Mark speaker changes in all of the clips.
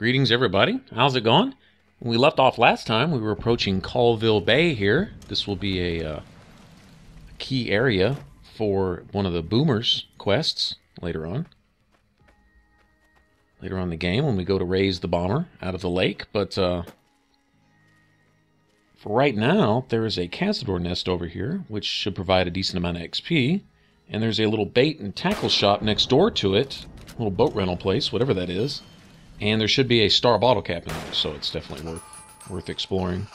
Speaker 1: Greetings, everybody. How's it going? When we left off last time, we were approaching Colville Bay here. This will be a key area for one of the Boomers quests later on. Later on in the game when we go to raise the bomber out of the lake. But for right now, there is a cazador nest over here, which should provide a decent amount of XP. And there's a little bait and tackle shop next door to it. A little boat rental place, whatever that is. And there should be a star bottle cap in there, so it's definitely worth exploring.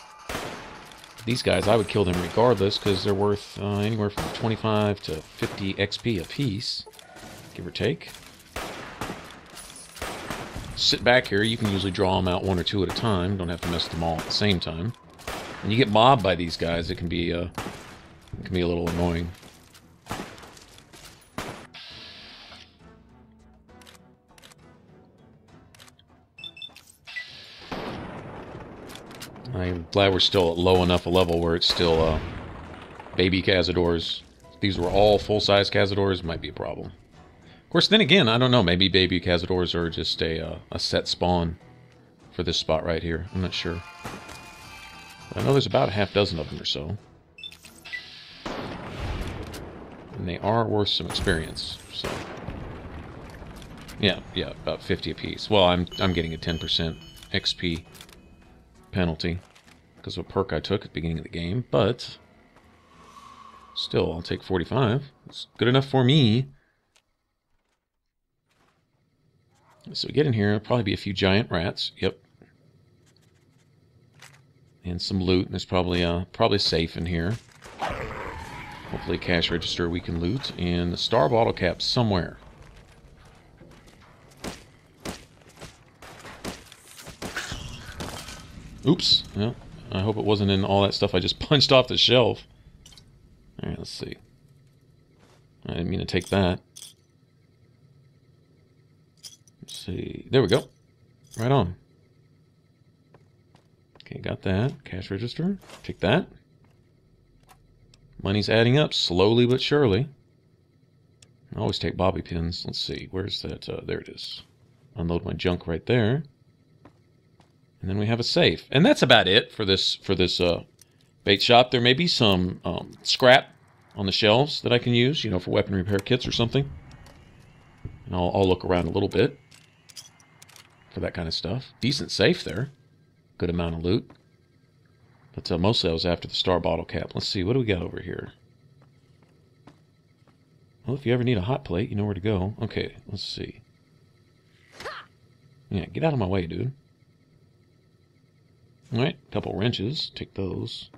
Speaker 1: These guys, I would kill them regardless, because they're worth anywhere from 25 to 50 XP apiece, give or take. Sit back here, you can usually draw them out one or two at a time, don't have to mess them all at the same time. When you get mobbed by these guys, it can be a little annoying. I'm glad we're still at low enough a level where it's still baby cazadors. If these were all full-size cazadors, might be a problem. Of course, then again, I don't know. Maybe baby cazadors are just a set spawn for this spot right here. I'm not sure. But I know there's about a half dozen of them or so. And they are worth some experience. So yeah, about 50 apiece. Well, I'm getting a 10% XP penalty because of a perk I took at the beginning of the game, but still, I'll take 45. It's good enough for me. So we get in here, there'll probably be a few giant rats. Yep. And some loot. There's probably safe in here. Hopefully a cash register we can loot. And the star bottle cap somewhere. Oops. Well, I hope it wasn't in all that stuff I just punched off the shelf. Alright, let's see. I didn't mean to take that. Let's see. There we go. Right on. Okay, got that. Cash register. Take that. Money's adding up slowly but surely. I always take bobby pins. Let's see. Where's that? There it is. Unload my junk right there. And then we have a safe. And that's about it for this bait shop. There may be some scrap on the shelves that I can use, you know, for weapon repair kits or something. And I'll look around a little bit for that kind of stuff. Decent safe there. Good amount of loot. But mostly I was after the star bottle cap. Let's see, what do we got over here? Well, if you ever need a hot plate, you know where to go. Okay, let's see. Yeah, get out of my way, dude. Alright, a couple wrenches. Take those.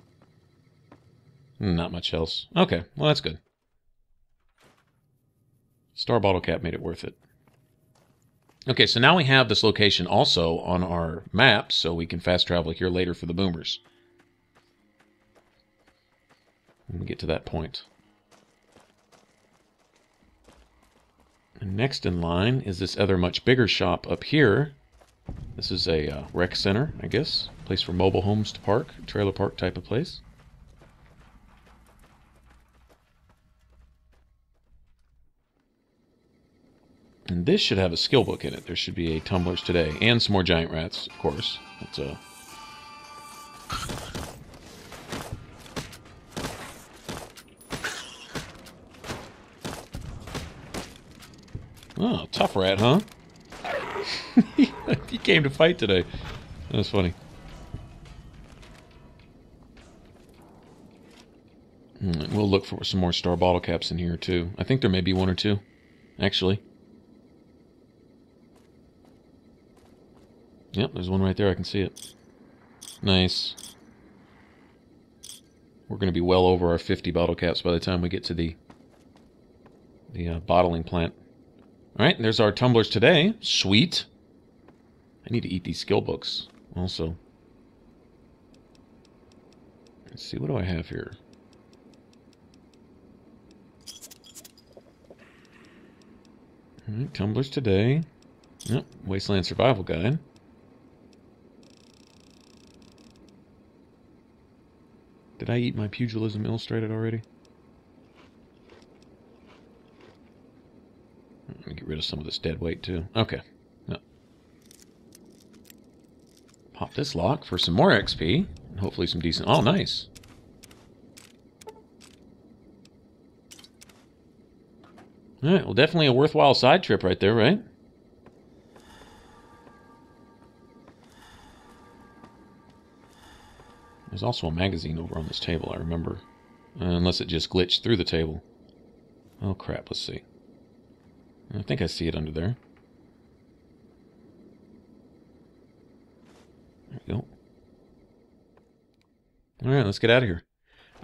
Speaker 1: Not much else. Okay, well that's good. Star bottle cap made it worth it. Okay, so now we have this location also on our map, so we can fast travel here later for the boomers. When we get to that point. And next in line is this other much bigger shop up here. This is a rec center, I guess. Place for mobile homes to park. Trailer park type of place. And this should have a skill book in it. There should be a tumblers today. And some more giant rats, of course. But, oh, tough rat, huh? He came to fight today. That was funny. We'll look for some more star bottle caps in here, too. I think there may be one or two, actually. Yep, there's one right there. I can see it. Nice. We're going to be well over our 50 bottle caps by the time we get to the bottling plant. Alright, there's our tumblers today. Sweet. I need to eat these skill books also. Let's see, what do I have here? Alright, tumblers today. Yep, Wasteland Survival Guide. Did I eat my Pugilism Illustrated already? Let me get rid of some of this dead weight too. Okay. No. Pop this lock for some more XP. And hopefully some decent... Oh, nice. Alright, well, definitely a worthwhile side trip right there, right? There's also a magazine over on this table, I remember. Unless it just glitched through the table. Oh, crap, let's see. I think I see it under there. There we go. Alright, let's get out of here.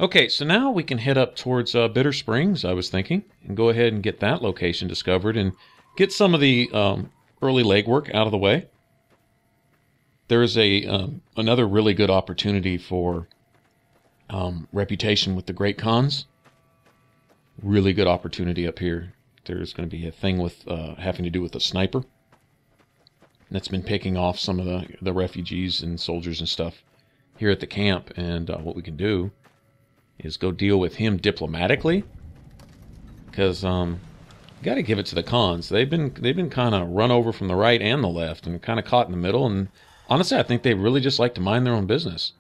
Speaker 1: Okay, so now we can head up towards Bitter Springs, I was thinking, and go ahead and get that location discovered and get some of the early legwork out of the way. There is another really good opportunity for reputation with the Great Khans. Really good opportunity up here. There's going to be a thing with having to do with a sniper that's been picking off some of the refugees and soldiers and stuff here at the camp. And what we can do is go deal with him diplomatically, because got to give it to the Khans. They've been kind of run over from the right and the left, and kind of caught in the middle. And honestly, I think they really just like to mind their own business.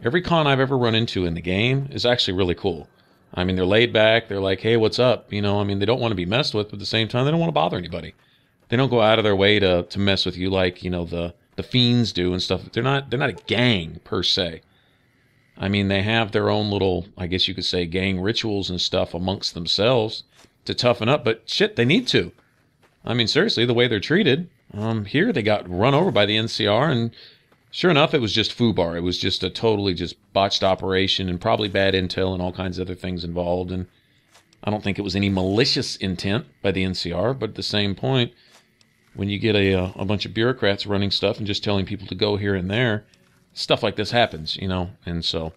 Speaker 1: Every Khan I've ever run into in the game is actually really cool. I mean, they're laid back. They're like, hey, what's up? You know, I mean, they don't want to be messed with, but at the same time, they don't want to bother anybody. They don't go out of their way to mess with you like, you know, the fiends do and stuff. They're not a gang per se. I mean, they have their own little, I guess you could say, gang rituals and stuff amongst themselves to toughen up, but shit, they need to. I mean, seriously, the way they're treated. Here they got run over by the NCR, and sure enough, it was just FUBAR. It was just a totally just botched operation and probably bad intel and all kinds of other things involved. And I don't think it was any malicious intent by the NCR, but at the same point, when you get a bunch of bureaucrats running stuff and just telling people to go here and there, stuff like this happens, you know. And so,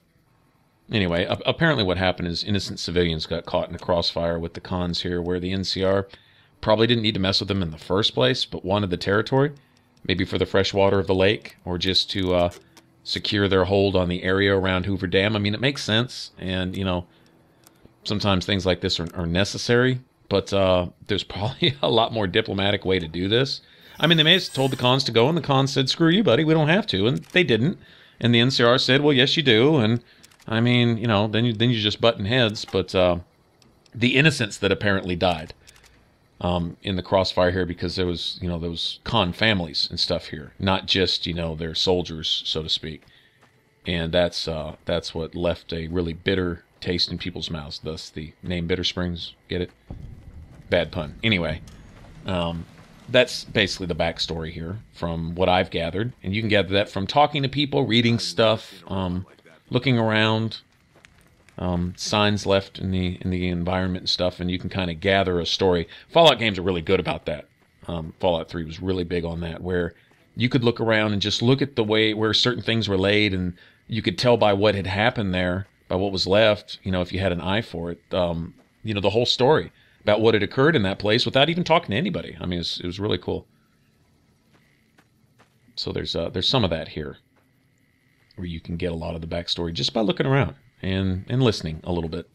Speaker 1: anyway, apparently what happened is innocent civilians got caught in a crossfire with the Khans here, where the NCR probably didn't need to mess with them in the first place, but wanted the territory. Maybe for the fresh water of the lake, or just to secure their hold on the area around Hoover Dam. I mean, it makes sense, and, you know, sometimes things like this are necessary, but there's probably a lot more diplomatic way to do this. I mean, they may have told the Khans to go, and the Khans said, screw you, buddy, we don't have to, and they didn't. And the NCR said, well, yes, you do, and, I mean, you know, then you just button heads, but the innocents that apparently died in the crossfire here, because there was, you know, those Khan families and stuff here, not just, you know, their soldiers, so to speak. And that's what left a really bitter taste in people's mouths, thus the name Bitter Springs. Get it? Bad pun. Anyway, that's basically the backstory here from what I've gathered. And you can gather that from talking to people, reading stuff, looking around, signs left in the environment and stuff, and you can kind of gather a story. Fallout games are really good about that. Fallout 3 was really big on that, where you could look around and just look at the way where certain things were laid, and you could tell by what had happened there, by what was left, you know, if you had an eye for it, you know, the whole story about what had occurred in that place without even talking to anybody. I mean, it was really cool. So there's some of that here, where you can get a lot of the backstory just by looking around and listening a little bit.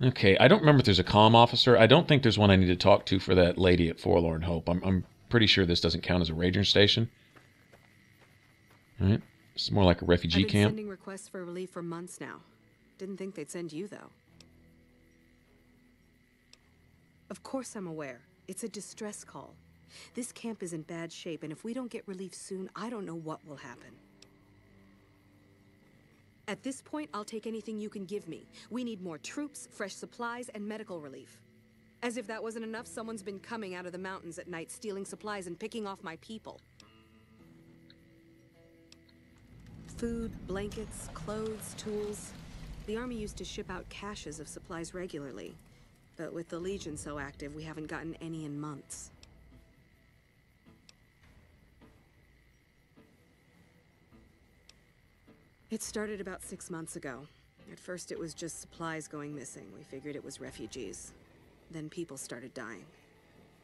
Speaker 1: Okay, I don't remember if there's a comm officer. I don't think there's one I need to talk to for that lady at Forlorn Hope. I'm pretty sure this doesn't count as a ranger station. All right, it's more like a refugee camp.
Speaker 2: I've been sending requests for relief for months now. Didn't think they'd send you, though. Of course I'm aware. It's a distress call. This camp is in bad shape, and if we don't get relief soon, I don't know what will happen. At this point, I'll take anything you can give me. We need more troops, fresh supplies, and medical relief. As if that wasn't enough, someone's been coming out of the mountains at night, stealing supplies and picking off my people. Food, blankets, clothes, tools. The army used to ship out caches of supplies regularly. But with the Legion so active, we haven't gotten any in months. It started about 6 months ago. At first it was just supplies going missing. We figured it was refugees. Then people started dying.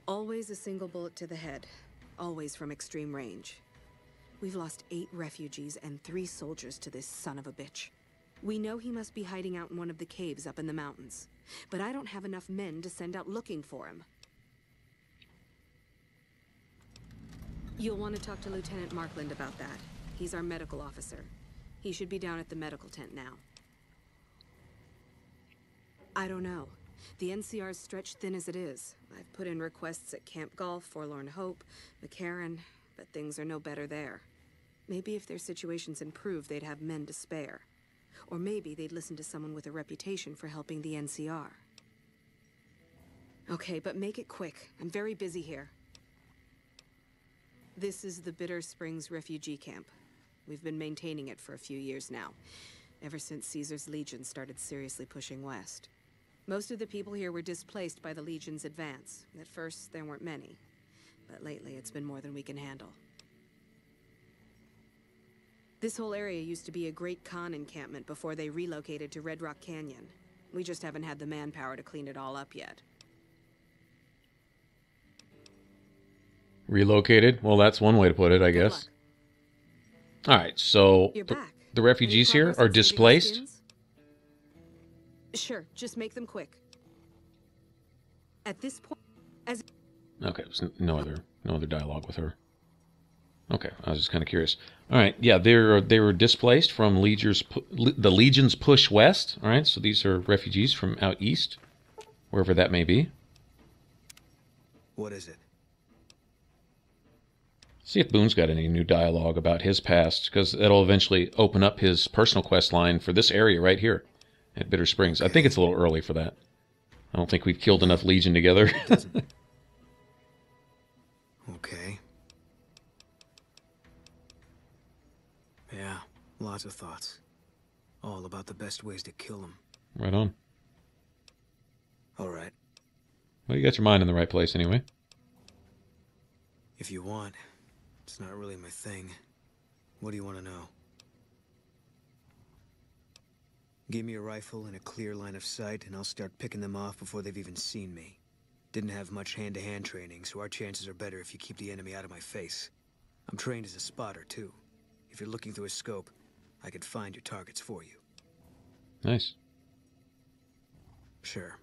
Speaker 2: Always a single bullet to the head. Always from extreme range. We've lost 8 refugees and 3 soldiers to this son of a bitch. We know he must be hiding out in one of the caves up in the mountains. But I don't have enough men to send out looking for him. You'll want to talk to Lieutenant Markland about that. He's our medical officer. He should be down at the medical tent now. I don't know. The NCR's stretched thin as it is. I've put in requests at Camp Golf, Forlorn Hope, McCarran, but things are no better there. Maybe if their situations improve, they'd have men to spare. Or maybe they'd listen to someone with a reputation for helping the NCR. Okay, but make it quick. I'm very busy here. This is the Bitter Springs refugee camp. We've been maintaining it for a few years now, ever since Caesar's Legion started seriously pushing west. Most of the people here were displaced by the Legion's advance. At first, there weren't many, but lately it's been more than we can handle. This whole area used to be a Great Khan encampment before they relocated to Red Rock Canyon. We just haven't had the manpower to clean it all up yet.
Speaker 1: Relocated? Well, that's one way to put it, I guess. All right, so the refugees here are displaced?
Speaker 2: Sure, just make them quick. At this point, as...
Speaker 1: Okay, there's no other dialogue with her. Okay, I was just kind of curious. All right, yeah, they were displaced from the Legion's push west. All right, so these are refugees from out east, wherever that may be.
Speaker 3: What is it?
Speaker 1: See if Boone's got any new dialogue about his past, because that'll eventually open up his personal quest line for this area right here at Bitter Springs. I think it's a little early for that. I don't think we've killed enough Legion together.
Speaker 3: Okay. Yeah, lots of thoughts. All about the best ways to kill them.
Speaker 1: Right on.
Speaker 3: All right.
Speaker 1: Well, you got your mind in the right place anyway.
Speaker 3: If you want. It's not really my thing. What do you want to know? Give me a rifle and a clear line of sight, and I'll start picking them off before they've even seen me. Didn't have much hand-to-hand training, so our chances are better if you keep the enemy out of my face. I'm trained as a spotter, too. If you're looking through a scope, I could find your targets for you.
Speaker 1: Nice.
Speaker 3: Sure.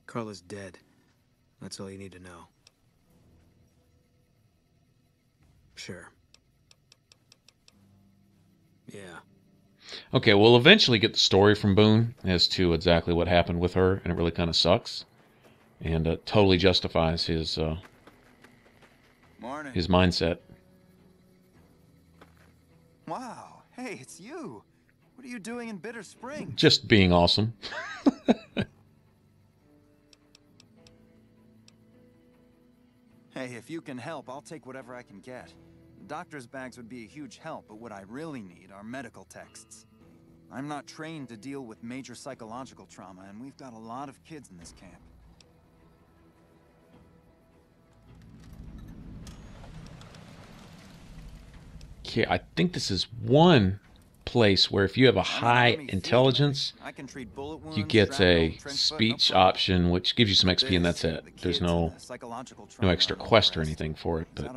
Speaker 3: Carla's dead. That's all you need to know. Sure. Yeah.
Speaker 1: Okay, we'll eventually get the story from Boone as to exactly what happened with her, and it really kind of sucks. And totally justifies his mindset.
Speaker 4: Wow, hey, it's you. What are you doing in Bitter Springs?
Speaker 1: Just being awesome.
Speaker 4: Hey, if you can help, I'll take whatever I can get. Doctor's bags would be a huge help, but what I really need are medical texts. I'm not trained to deal with major psychological trauma, and we've got a lot of kids in this camp.
Speaker 1: Okay, I think this is one place where if you have a high intelligence, you get a speech option, which gives you some XP, and that's it. There's no extra quest or anything for it, but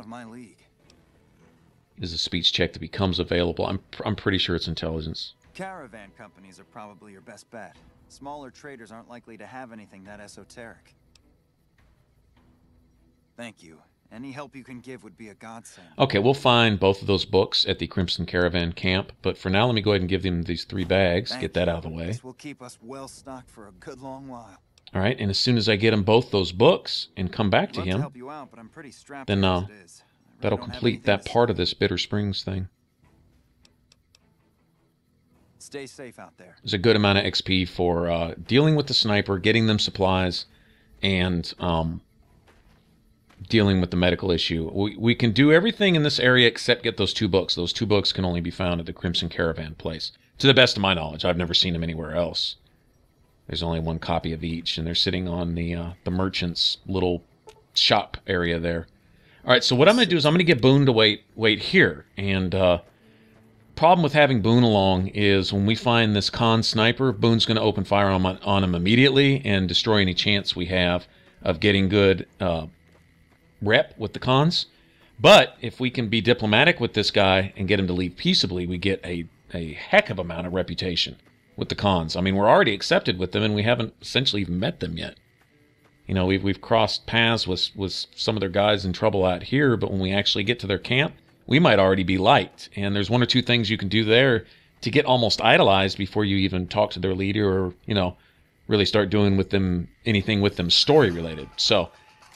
Speaker 1: is a speech check that becomes available. I'm pretty sure it's intelligence.
Speaker 4: Caravan companies are probably your best bet. Smaller traders aren't likely to have anything that esoteric. Thank you. Any help you can give would be a godsend.
Speaker 1: Okay, we'll find both of those books at the Crimson Caravan camp, but for now, let me go ahead and give them these 3 bags, get that out of the way.
Speaker 4: This will keep us well stocked for a good long while.
Speaker 1: All right, and as soon as I get him both those books and come back to him, then that'll complete that part of this Bitter Springs thing.
Speaker 4: Stay safe out there.
Speaker 1: There's a good amount of XP for dealing with the sniper, getting them supplies, and dealing with the medical issue. We can do everything in this area except get those 2 books. Those 2 books can only be found at the Crimson Caravan place. To the best of my knowledge, I've never seen them anywhere else. There's only 1 copy of each, and they're sitting on the merchant's little shop area there. All right, so what I'm going to do is I'm going to get Boone to wait here. And problem with having Boone along is when we find this con sniper, Boone's going to open fire on him immediately and destroy any chance we have of getting good rep with the cons. But if we can be diplomatic with this guy and get him to leave peaceably, we get a heck of amount of reputation with the cons. I mean, we're already accepted with them, and we haven't essentially even met them yet. You know, we've crossed paths with some of their guys in trouble out here, but when we actually get to their camp, we might already be liked. And there's one or two things you can do there to get almost idolized before you even talk to their leader or, you know, really start doing with them anything with them story related. So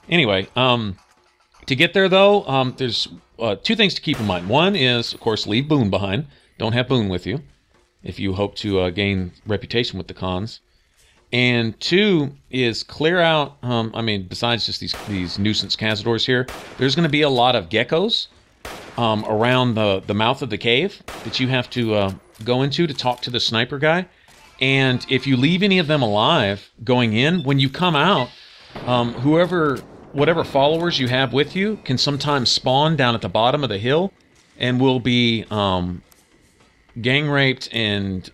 Speaker 1: anyway, to get there though, there's two things to keep in mind. One is, of course, leave Boone behind. Don't have Boone with you if you hope to gain reputation with the cons. And two is clear out, I mean, besides just these nuisance cazadors here, there's going to be a lot of geckos around the mouth of the cave that you have to go into to talk to the sniper guy. And if you leave any of them alive going in, when you come out, whatever followers you have with you can sometimes spawn down at the bottom of the hill and will be gang raped and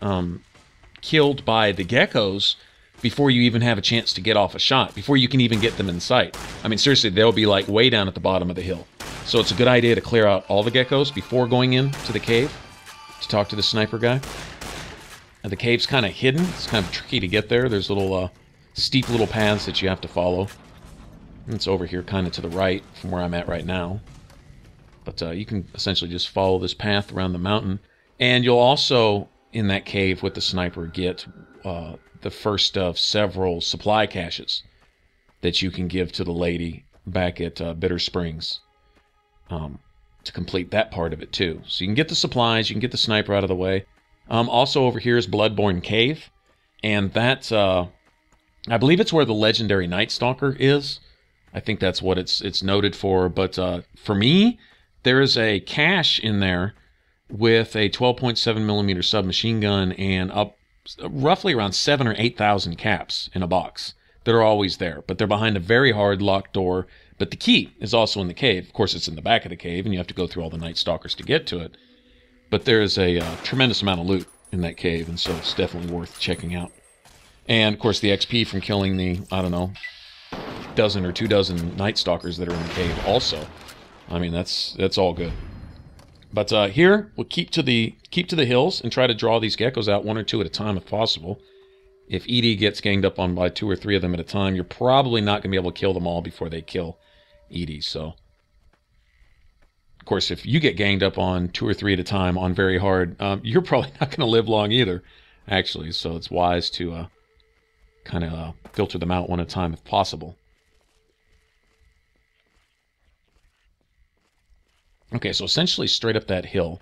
Speaker 1: killed by the geckos before you even have a chance to get off a shot, before you can even get them in sight. I mean, seriously, they'll be like way down at the bottom of the hill. So it's a good idea to clear out all the geckos before going into the cave to talk to the sniper guy. And the cave's kind of hidden. It's kind of tricky to get there. There's little steep little paths that you have to follow. And it's over here kind of to the right from where I'm at right now. But you can essentially just follow this path around the mountain. And you'll also, in that cave with the sniper, get the first of several supply caches that you can give to the lady back at Bitter Springs to complete that part of it too. So you can get the supplies, you can get the sniper out of the way. Also over here is Bloodborne Cave, and that's I believe it's where the legendary Night Stalker is. I think that's what it's noted for. But for me, there is a cache in there with a 12.7mm submachine gun and up roughly around 7,000 or 8,000 caps in a box that are always there, but they're behind a very hard locked door. But the key is also in the cave. Of course, it's in the back of the cave, and you have to go through all the Night Stalkers to get to it. But there is a tremendous amount of loot in that cave, and so it's definitely worth checking out. And, of course, the XP from killing the, I don't know, dozen or 24 Night Stalkers that are in the cave also. I mean, that's all good. But here, we'll keep to the hills and try to draw these geckos out one or two at a time if possible. If Edie gets ganged up on by 2 or 3 of them at a time, you're probably not going to be able to kill them all before they kill Edie. So, of course, if you get ganged up on 2 or 3 at a time on very hard, you're probably not going to live long either, actually. So it's wise to kind of filter them out one at a time if possible. Okay, so essentially straight up that hill,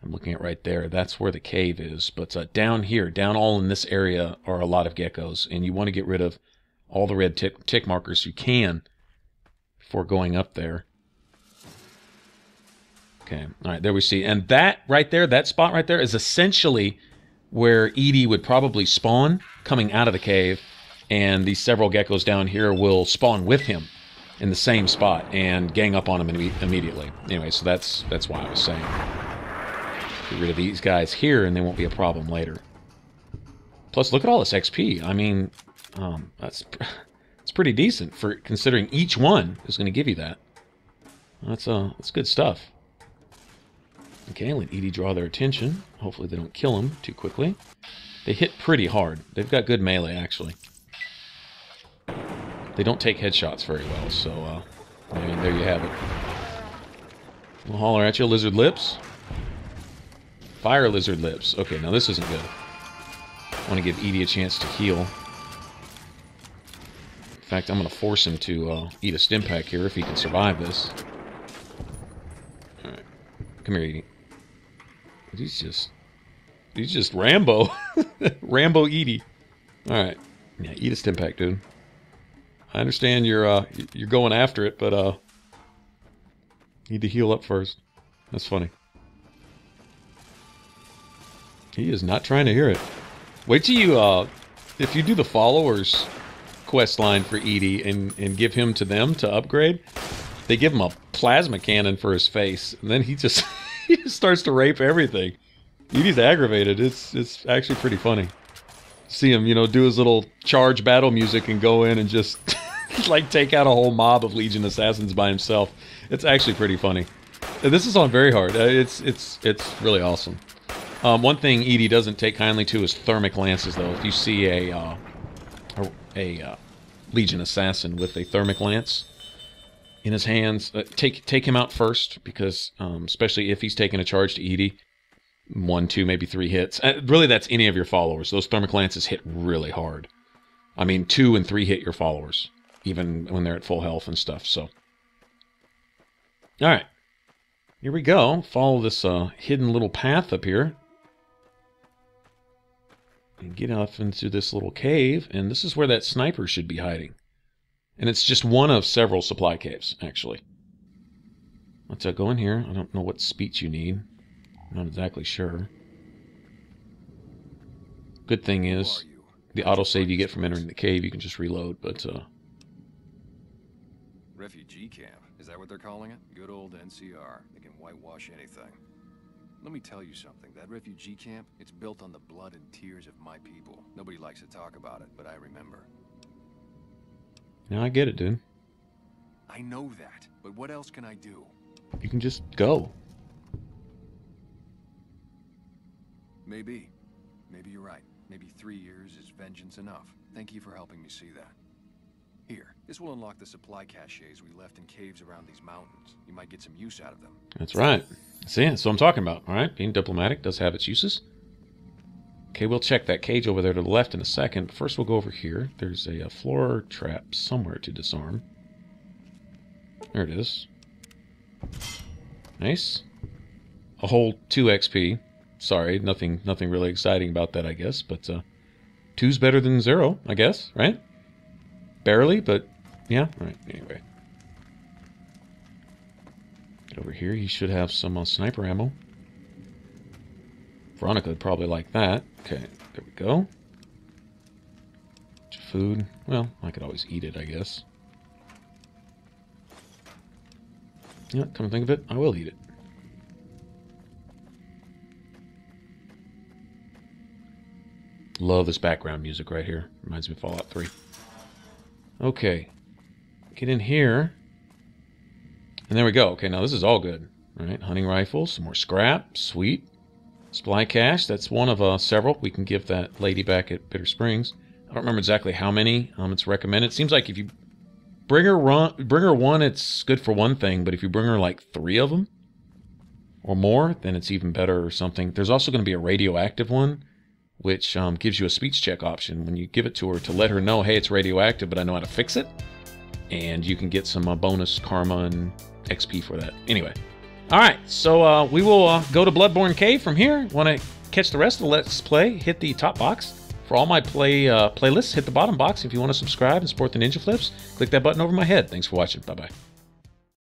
Speaker 1: I'm looking at right there, that's where the cave is. But down here, down all in this area, are a lot of geckos, and you want to get rid of all the red tick markers you can before going up there. Okay, all right, there we see. And that right there, that spot right there, is essentially where Edie would probably spawn coming out of the cave, and these several geckos down here will spawn with him in the same spot and gang up on him immediately. Anyway, so that's why I was saying get rid of these guys here and they won't be a problem later. Plus, look at all this XP. I mean, it's pretty decent for considering each one is going to give you that. That's good stuff. Okay, let Edie draw their attention. Hopefully they don't kill him too quickly. They hit pretty hard. They've got good melee, actually. They don't take headshots very well, so I mean, there you have it. We'll holler at you, lizard lips. Fire lizard lips. Okay, now this isn't good. I want to give Edie a chance to heal. In fact, I'm going to force him to eat a stim pack here if he can survive this. Alright. Come here, Edie. He's just Rambo. Rambo Edie. Alright. Yeah, eat a stim pack, dude. I understand you're going after it, but need to heal up first. That's funny. He is not trying to hear it. Wait till you if you do the followers quest line for Edie and give him to them to upgrade, they give him a plasma cannon for his face, and then he just he just starts to rape everything. Edie's aggravated. It's actually pretty funny. See him, do his little charge battle music and go in and just like take out a whole mob of Legion assassins by himself. It's actually pretty funny. And this is on very hard. It's really awesome. One thing Edie doesn't take kindly to is thermic lances, though. If you see a Legion assassin with a thermic lance in his hands. Take him out first, because especially if he's taking a charge to Edie, 1, 2, maybe 3 hits. Really, that's any of your followers. Those thermic lances hit really hard. I mean, 2 and 3 hit your followers, even when they're at full health and stuff. So, all right, here we go. Follow this hidden little path up here. And get off into this little cave, and this is where that sniper should be hiding. And it's just one of several supply caves, actually. Let's go in here. I don't know what speech you need. I'm not exactly sure. Good thing is, the autosave you get from entering the cave, you can just reload, but...
Speaker 5: Refugee camp, is that what they're calling it? Good old NCR. They can whitewash anything. Let me tell you something. That refugee camp, it's built on the blood and tears of my people. Nobody likes to talk about it, but I remember.
Speaker 1: Yeah, I get it, dude.
Speaker 5: I know that, but what else can I do?
Speaker 1: You can just go.
Speaker 5: Maybe. Maybe you're right. Maybe 3 years is vengeance enough. Thank you for helping me see that. Here, this will unlock the supply caches we left in caves around these mountains. You might get some use out of them.
Speaker 1: That's right. See, that's what I'm talking about. All right, being diplomatic does have its uses. Okay, we'll check that cage over there to the left in a second. First, we'll go over here. There's a floor trap somewhere to disarm. There it is. Nice. A whole 2 XP. Sorry, nothing really exciting about that, I guess. But 2's better than 0, I guess, right? Barely, but yeah. All right, anyway. Get over here. He should have some sniper ammo. Veronica would probably like that. Okay, there we go. Food. Well, I could always eat it, I guess. Yeah, come to think of it, I will eat it. Love this background music right here. Reminds me of Fallout 3. Okay. Get in here. And there we go. Okay, now this is all good. All right, hunting rifle, some more scrap. Sweet. Supply cache. That's one of several. We can give that lady back at Bitter Springs. I don't remember exactly how many it's recommended. It seems like if you bring her one, it's good for one thing. But if you bring her like 3 of them or more, then it's even better or something. There's also going to be a radioactive one, which gives you a speech check option when you give it to her to let her know, hey, it's radioactive, but I know how to fix it. And you can get some bonus karma and XP for that. Anyway. All right, so we will go to Bloodborne Cave from here. Want to catch the rest of the Let's Play, hit the top box. For all my playlists, hit the bottom box. If you want to subscribe and support the Ninja Flips, click that button over my head. Thanks for watching. Bye-bye.